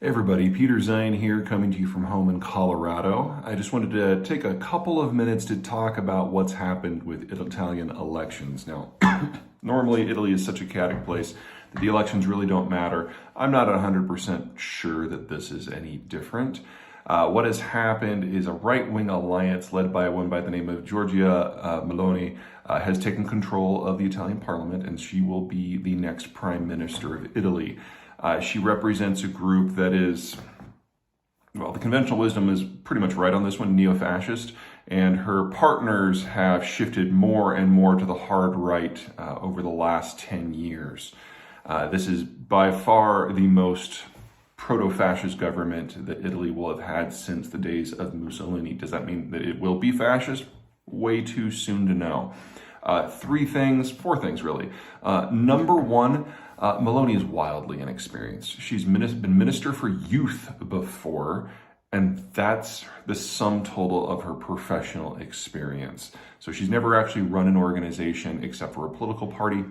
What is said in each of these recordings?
Hey everybody, Peter Zeihan here, coming to you from home in Colorado. I just wanted to take a couple of minutes to talk about what's happened with Italian elections. Now, normally Italy is such a chaotic place that the elections really don't matter. I'm not 100% sure that this is any different. What has happened is a right-wing alliance led by one by the name of Giorgia Meloni has taken control of the Italian parliament, and she will be the next prime minister of Italy. She represents a group that is, well, the conventional wisdom is pretty much right on this one, neo-fascist, and her partners have shifted more and more to the hard right over the last 10 years. This is by far the most proto-fascist government that Italy will have had since the days of Mussolini. Does that mean that it will be fascist? Way too soon to know. Four things really. Number one, Meloni is wildly inexperienced. She's been minister for youth before, and that's the sum total of her professional experience. So she's never actually run an organization except for a political party,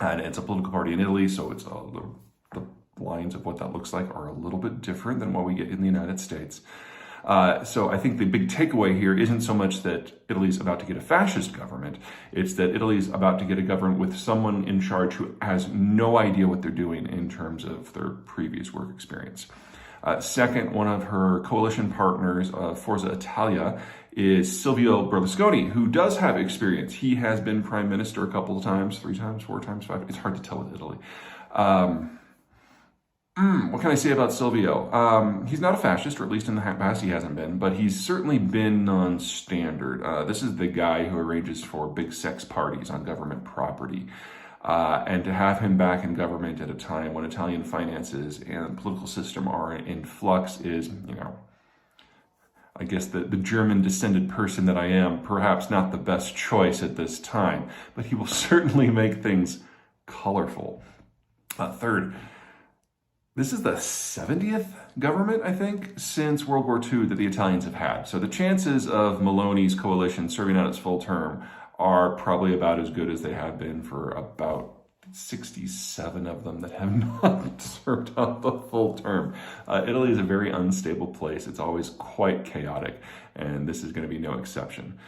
and it's a political party in Italy, so it's the lines of what that looks like are a little bit different than what we get in the United States. So I think the big takeaway here isn't so much that Italy's about to get a fascist government, it's that Italy's about to get a government with someone in charge who has no idea what they're doing in terms of their previous work experience. Second, one of her coalition partners, Forza Italia, is Silvio Berlusconi, who does have experience. He has been prime minister a couple of times, 3 times, 4 times, 5. It's hard to tell with Italy. What can I say about Silvio? He's not a fascist, or at least in the past he hasn't been, but he's certainly been non-standard. This is the guy who arranges for big sex parties on government property. And to have him back in government at a time when Italian finances and the political system are in flux is, I guess the German-descended person that I am, perhaps not the best choice at this time, but he will certainly make things colorful. Third, this is the 70th government, I think, since World War II that the Italians have had. So the chances of Meloni's coalition serving out its full term are probably about as good as they have been for about 67 of them that have not served out the full term. Italy is a very unstable place. It's always quite chaotic, and this is going to be no exception.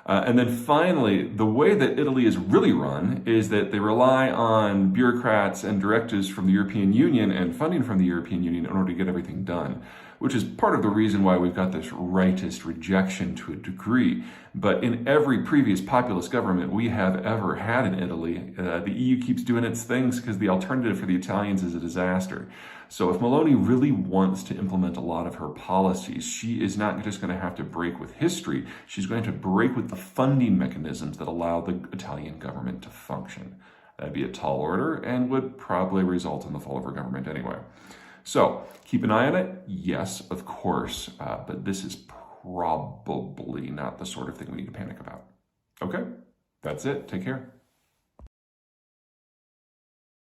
And then finally, the way that Italy is really run is that they rely on bureaucrats and directives from the European Union and funding from the European Union in order to get everything done, which is part of the reason why we've got this rightist rejection to a degree. But in every previous populist government we have ever had in Italy, the EU keeps doing its things because the alternative for the Italians is a disaster. So if Meloni really wants to implement a lot of her policies, she is not just going to have to break with history, she's going to break with the funding mechanisms that allow the Italian government to function. That'd be a tall order and would probably result in the fall of her government anyway. So keep an eye on it, yes, of course, but this is probably not the sort of thing we need to panic about. Okay, that's it. Take care.